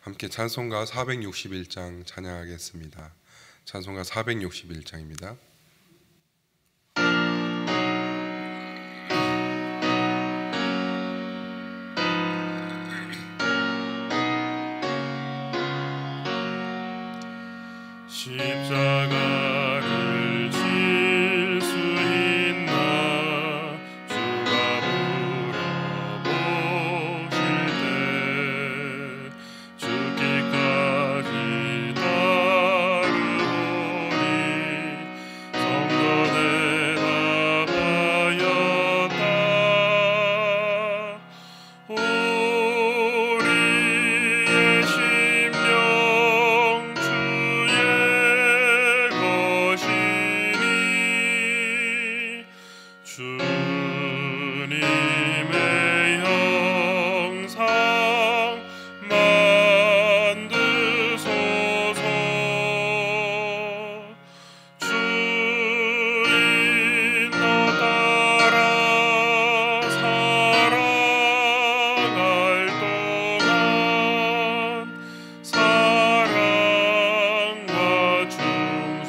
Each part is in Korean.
함께 찬송가 461장 찬양하겠습니다. 찬송가 461장입니다. 십자가를 질 수 있나 주가 물어보실 때 죽기까지 따르오니 성도 대답하였다. 우리의 심령 주의 것이니 주님의 형상 만드소서. 주인 너 따라 살아갈 동안 사랑과 충성을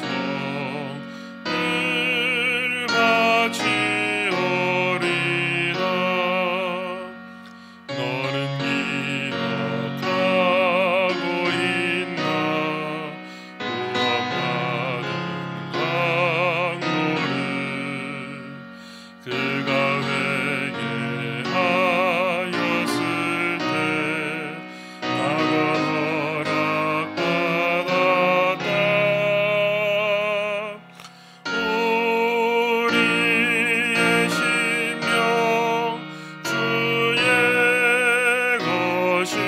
바치오리다. 너는 기억하고 있나 구원받은 강도를 그가 회개하였을 때 낙원 허락받았다. 우리의 심령 주의 것이니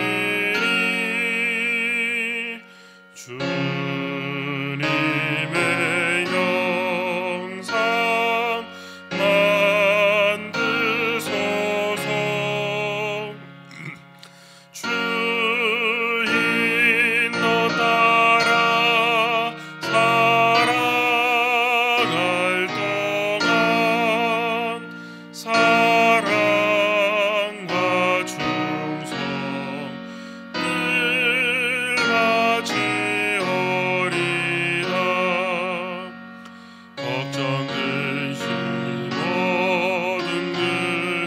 주님의 형상 만드소서. 주인 너 따라 살아갈 동안 사랑과 충성을 바치오리다. 걱정 근심 모든 그늘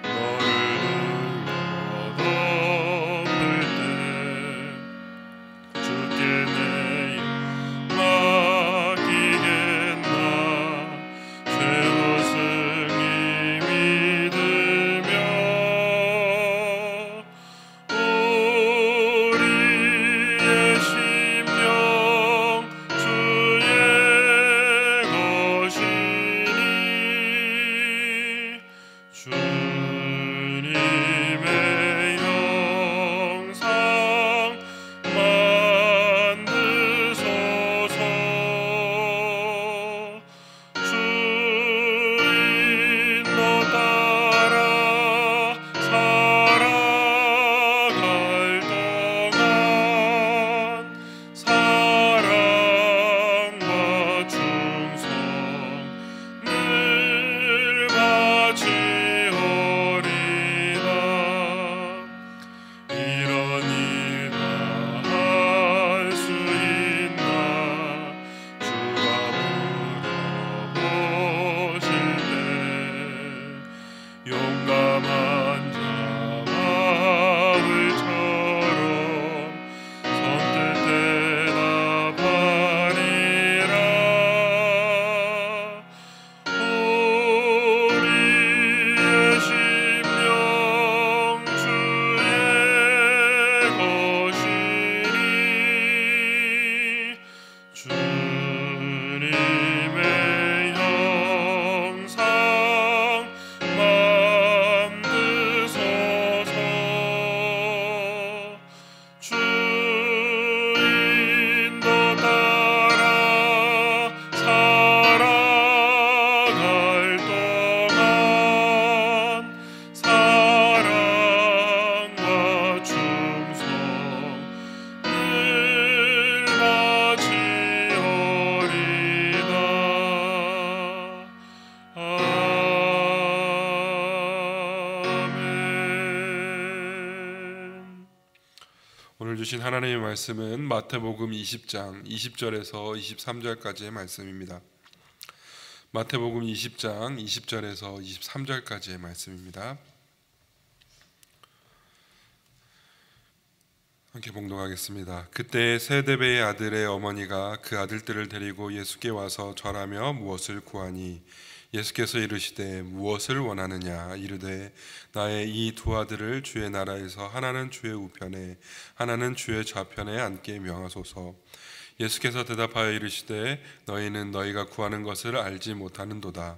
너를 둘러덮을 때 주께 내 영 맡기겠나. 최후 승리 믿으며 우리의 심령 주의 것이니 주님의 형상 만드소서. 주인 너 따라 살아갈 동안 사랑과 충성을 바치오리다. 이런 일 다 할 수 있나 주가 물어보실 때 용감한 자 바울처럼 선뜻 대답하리라. 우리의 심령 주의 것이니 주님의 형상 만드소서. 주인 너 따라 살아갈 동안 사랑과 충성을 바치오리다. 아멘. 오늘 주신 하나님의 말씀은 마태복음 20장 20절에서 23절까지의 말씀입니다. 마태복음 20장 20절에서 23절까지의 말씀입니다. 함께 봉독하겠습니다. 그때 세데베의 아들의 어머니가 그 아들들을 데리고 예수께 와서 절하며 무엇을 구하니 예수께서 이르시되 무엇을 원하느냐 이르되 나의 이 두 아들을 주의 나라에서 하나는 주의 우편에 하나는 주의 좌편에 앉게 명하소서. 예수께서 대답하여 이르시되 너희는 너희가 구하는 것을 알지 못하는도다.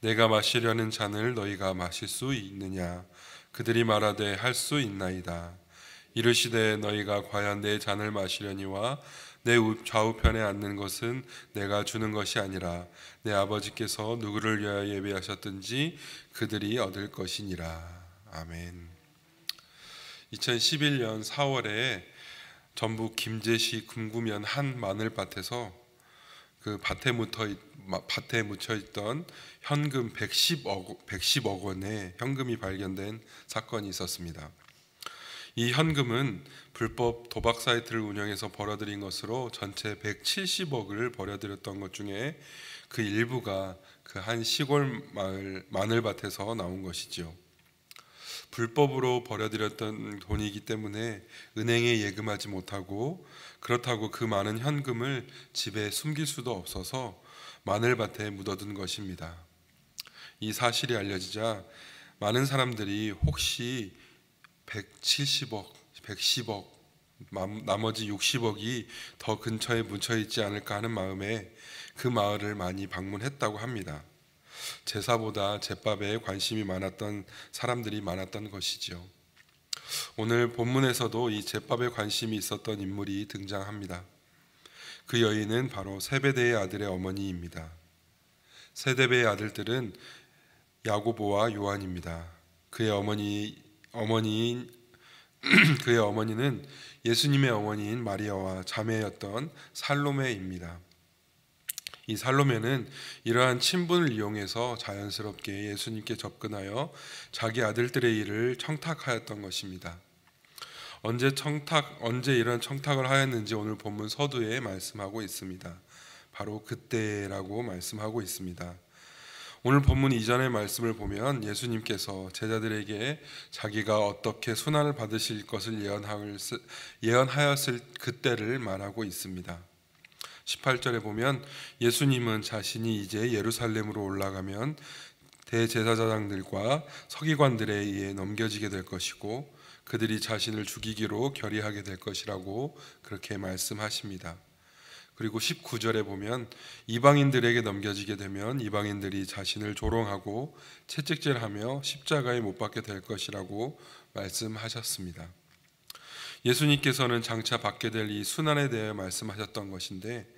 내가 마시려는 잔을 너희가 마실 수 있느냐. 그들이 말하되 할 수 있나이다. 이르시되 너희가 과연 내 잔을 마시려니와 내 좌우편에 앉는 것은 내가 주는 것이 아니라 내 아버지께서 누구를 위하여 예비하셨든지 그들이 얻을 것이니라. 아멘. 2011년 4월에 전북 김제시 금구면 한 마늘밭에서 그 밭에 묻혀 있던 현금 110억 원의 현금이 발견된 사건이 있었습니다. 이 현금은 불법 도박 사이트를 운영해서 벌어들인 것으로 전체 170억을 벌어들였던 것 중에 그 일부가 그 한 시골 마을 마늘밭에서 나온 것이지요. 불법으로 벌어들였던 돈이기 때문에 은행에 예금하지 못하고 그렇다고 그 많은 현금을 집에 숨길 수도 없어서 마늘밭에 묻어둔 것입니다. 이 사실이 알려지자 많은 사람들이 혹시 170억, 110억, 나머지 60억이 더 근처에 묻혀있지 않을까 하는 마음에 그 마을을 많이 방문했다고 합니다. 제사보다 제밥에 관심이 많았던 사람들이 많았던 것이지요. 오늘 본문에서도 이 제밥에 관심이 있었던 인물이 등장합니다. 그 여인은 바로 세베대의 아들의 어머니입니다. 세데베의 아들들은 야고보와 요한입니다. 그의 어머니는 예수님의 어머니인 마리아와 자매였던 살로메입니다. 이 살로메는 이러한 친분을 이용해서 자연스럽게 예수님께 접근하여 자기 아들들의 일을 청탁하였던 것입니다. 언제 이런 청탁을 하였는지 오늘 본문 서두에 말씀하고 있습니다. 바로 그때라고 말씀하고 있습니다. 오늘 본문 이전의 말씀을 보면 예수님께서 제자들에게 자기가 어떻게 순환을 받으실 것을 예언하였을 그때를 말하고 있습니다. 18절에 보면 예수님은 자신이 이제 예루살렘으로 올라가면 대제사장들과 서기관들에 의해 넘겨지게 될 것이고 그들이 자신을 죽이기로 결의하게 될 것이라고 그렇게 말씀하십니다. 그리고 19절에 보면 이방인들에게 넘겨지게 되면 이방인들이 자신을 조롱하고 채찍질하며 십자가에 못 박게 될 것이라고 말씀하셨습니다. 예수님께서는 장차 받게 될 이 순환에 대해 말씀하셨던 것인데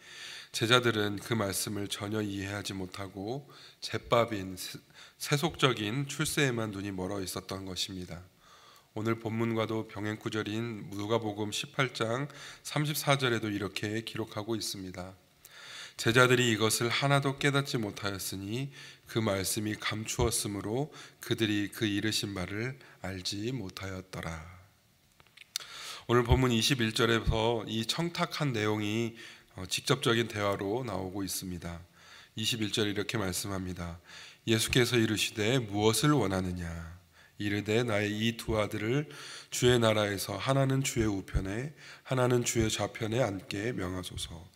제자들은 그 말씀을 전혀 이해하지 못하고 제밥인 세속적인 출세에만 눈이 멀어 있었던 것입니다. 오늘 본문과도 병행 구절인 누가복음 18장 34절에도 이렇게 기록하고 있습니다. 제자들이 이것을 하나도 깨닫지 못하였으니 그 말씀이 감추었으므로 그들이 그 이르신 바를 알지 못하였더라. 오늘 본문 21절에서 이 청탁한 내용이 직접적인 대화로 나오고 있습니다. 21절 이렇게 말씀합니다. 예수께서 이르시되 무엇을 원하느냐 이르되 나의 이 두 아들을 주의 나라에서 하나는 주의 우편에 하나는 주의 좌편에 앉게 명하소서.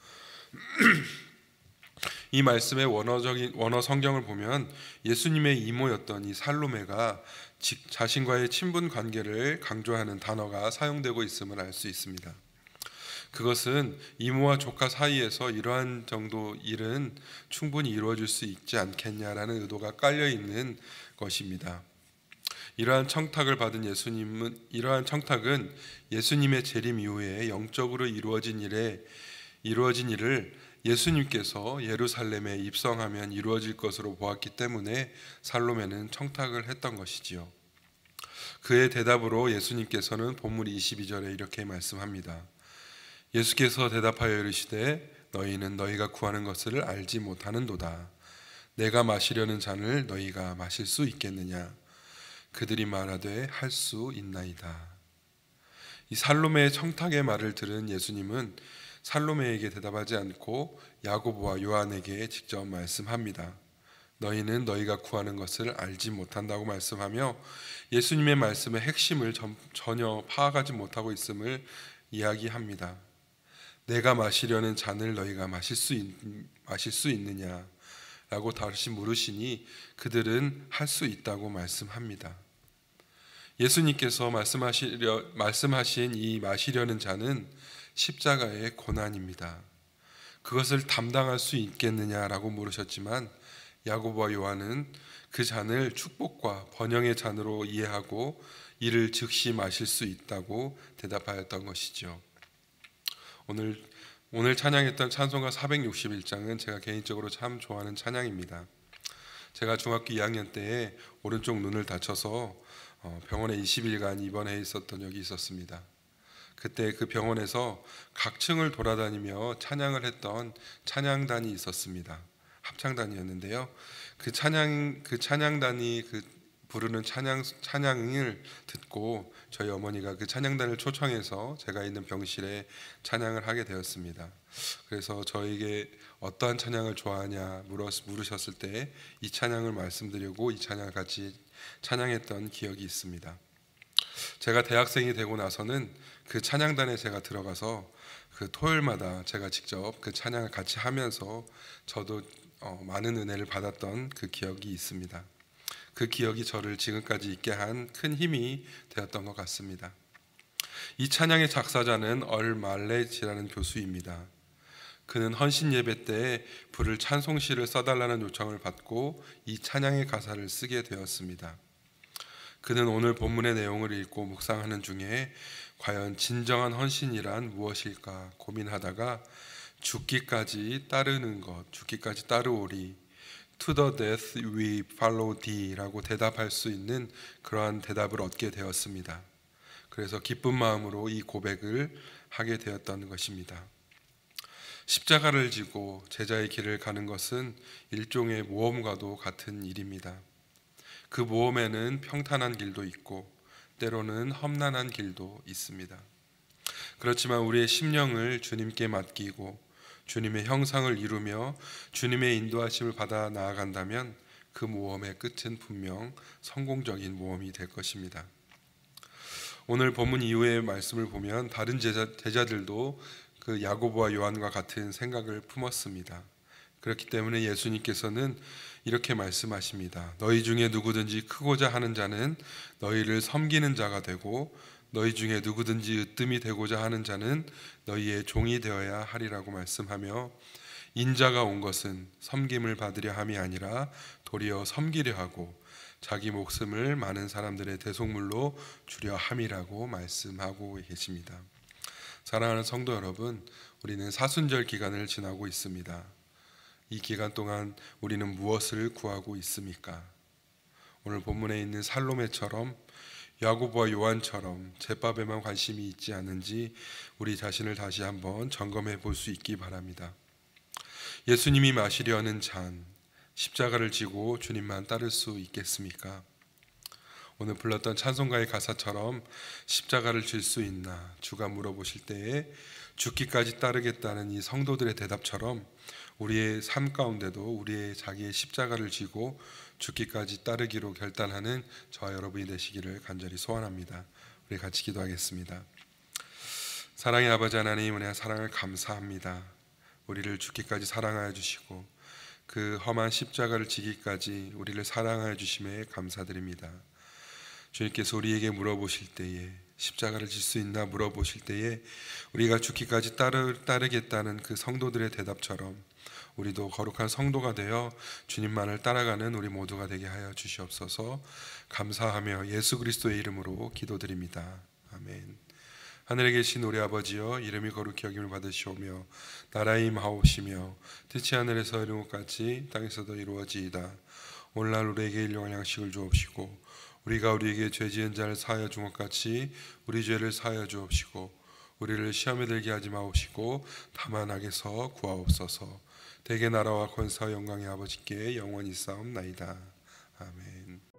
이 말씀의 원어 성경을 보면 예수님의 이모였던 이 살로메가 자신과의 친분 관계를 강조하는 단어가 사용되고 있음을 알 수 있습니다. 그것은 이모와 조카 사이에서 이러한 정도 일은 충분히 이루어질 수 있지 않겠냐라는 의도가 깔려 있는 것입니다. 이러한 청탁을 받은 이러한 청탁은 예수님의 재림 이후에 영적으로 이루어진 일을 예수님께서 예루살렘에 입성하면 이루어질 것으로 보았기 때문에 살로메는 청탁을 했던 것이지요. 그의 대답으로 예수님께서는 본문 22절에 이렇게 말씀합니다. 예수께서 대답하여 이르시되 너희는 너희가 구하는 것을 알지 못하는도다. 내가 마시려는 잔을 너희가 마실 수 있겠느냐. 그들이 말하되 할 수 있나이다. 이 살로메의 청탁의 말을 들은 예수님은 살로메에게 대답하지 않고 야고보와 요한에게 직접 말씀합니다. 너희는 너희가 구하는 것을 알지 못한다고 말씀하며 예수님의 말씀의 핵심을 전혀 파악하지 못하고 있음을 이야기합니다. 내가 마시려는 잔을 너희가 마실 수 있느냐? 라고 다시 물으시니 그들은 할 수 있다고 말씀합니다. 예수님께서 말씀하신 이 마시려는 잔은 십자가의 고난입니다. 그것을 담당할 수 있겠느냐라고 물으셨지만 야고보와 요한은 그 잔을 축복과 번영의 잔으로 이해하고 이를 즉시 마실 수 있다고 대답하였던 것이죠. 오늘 찬양했던 찬송가 461장은 제가 개인적으로 참 좋아하는 찬양입니다. 제가 중학교 2학년 때에 오른쪽 눈을 다쳐서 병원에 20일간 입원해 있었던 적이 있었습니다. 그때 그 병원에서 각 층을 돌아다니며 찬양을 했던 찬양단이 있었습니다. 합창단이었는데요. 그 찬양단이 부르는 찬양을 듣고 저희 어머니가 그 찬양단을 초청해서 제가 있는 병실에 찬양을 하게 되었습니다. 그래서 저에게 어떠한 찬양을 좋아하냐 물으셨을 때 이 찬양을 말씀드리고 이 찬양을 같이 찬양했던 기억이 있습니다. 제가 대학생이 되고 나서는 그 찬양단에 제가 들어가서 그 토요일마다 제가 직접 그 찬양을 같이 하면서 저도 많은 은혜를 받았던 그 기억이 있습니다. 그 기억이 저를 지금까지 있게 한 큰 힘이 되었던 것 같습니다. 이 찬양의 작사자는 얼 말렛이라는 교수입니다. 그는 헌신 예배 때 부를 찬송시를 써달라는 요청을 받고 이 찬양의 가사를 쓰게 되었습니다. 그는 오늘 본문의 내용을 읽고 묵상하는 중에 과연 진정한 헌신이란 무엇일까 고민하다가 죽기까지 따르는 것, 죽기까지 따르오리, To the death we follow thee 라고 대답할 수 있는 그러한 대답을 얻게 되었습니다. 그래서 기쁜 마음으로 이 고백을 하게 되었던 것입니다. 십자가를 지고 제자의 길을 가는 것은 일종의 모험과도 같은 일입니다. 그 모험에는 평탄한 길도 있고 때로는 험난한 길도 있습니다. 그렇지만 우리의 심령을 주님께 맡기고 주님의 형상을 이루며 주님의 인도하심을 받아 나아간다면 그 모험의 끝은 분명 성공적인 모험이 될 것입니다. 오늘 본문 이후의 말씀을 보면 다른 제자들도 그 야고보와 요한과 같은 생각을 품었습니다. 그렇기 때문에 예수님께서는 이렇게 말씀하십니다. 너희 중에 누구든지 크고자 하는 자는 너희를 섬기는 자가 되고 너희 중에 누구든지 으뜸이 되고자 하는 자는 너희의 종이 되어야 하리라고 말씀하며 인자가 온 것은 섬김을 받으려 함이 아니라 도리어 섬기려 하고 자기 목숨을 많은 사람들의 대속물로 주려 함이라고 말씀하고 계십니다. 사랑하는 성도 여러분, 우리는 사순절 기간을 지나고 있습니다. 이 기간 동안 우리는 무엇을 구하고 있습니까? 오늘 본문에 있는 살로메처럼 야고보와 요한처럼 제밥에만 관심이 있지 않은지 우리 자신을 다시 한번 점검해 볼 수 있기 바랍니다. 예수님이 마시려는 잔, 십자가를 지고 주님만 따를 수 있겠습니까? 오늘 불렀던 찬송가의 가사처럼 십자가를 질 수 있나 주가 물어보실 때에 죽기까지 따르겠다는 이 성도들의 대답처럼 우리의 삶 가운데도 우리의 자기의 십자가를 지고 죽기까지 따르기로 결단하는 저와 여러분이 되시기를 간절히 소원합니다. 우리 같이 기도하겠습니다. 사랑의 아버지 하나님, 은혜와 사랑을 감사합니다. 우리를 죽기까지 사랑하여 주시고 그 험한 십자가를 지기까지 우리를 사랑하여 주심에 감사드립니다. 주님께서 우리에게 물어보실 때에 십자가를 질 수 있나 물어보실 때에 우리가 죽기까지 따르겠다는 그 성도들의 대답처럼 우리도 거룩한 성도가 되어 주님만을 따라가는 우리 모두가 되게 하여 주시옵소서. 감사하며 예수 그리스도의 이름으로 기도드립니다. 아멘. 하늘에 계신 우리 아버지여, 이름이 거룩히 여김을 받으시오며 나라의 임하옵시며 뜻이 하늘에서 이룬 것 같이 땅에서도 이루어지이다. 오늘날 우리에게 일용할 양식을 주옵시고 우리가 우리에게 죄 지은 자를 사하여 준 것 같이 우리 죄를 사하여 주옵시고 우리를 시험에 들게 하지 마옵시고 다만 악에서 구하옵소서. 대개 나라와 권세와 영광의 아버지께 영원히 싸움나이다. 아멘.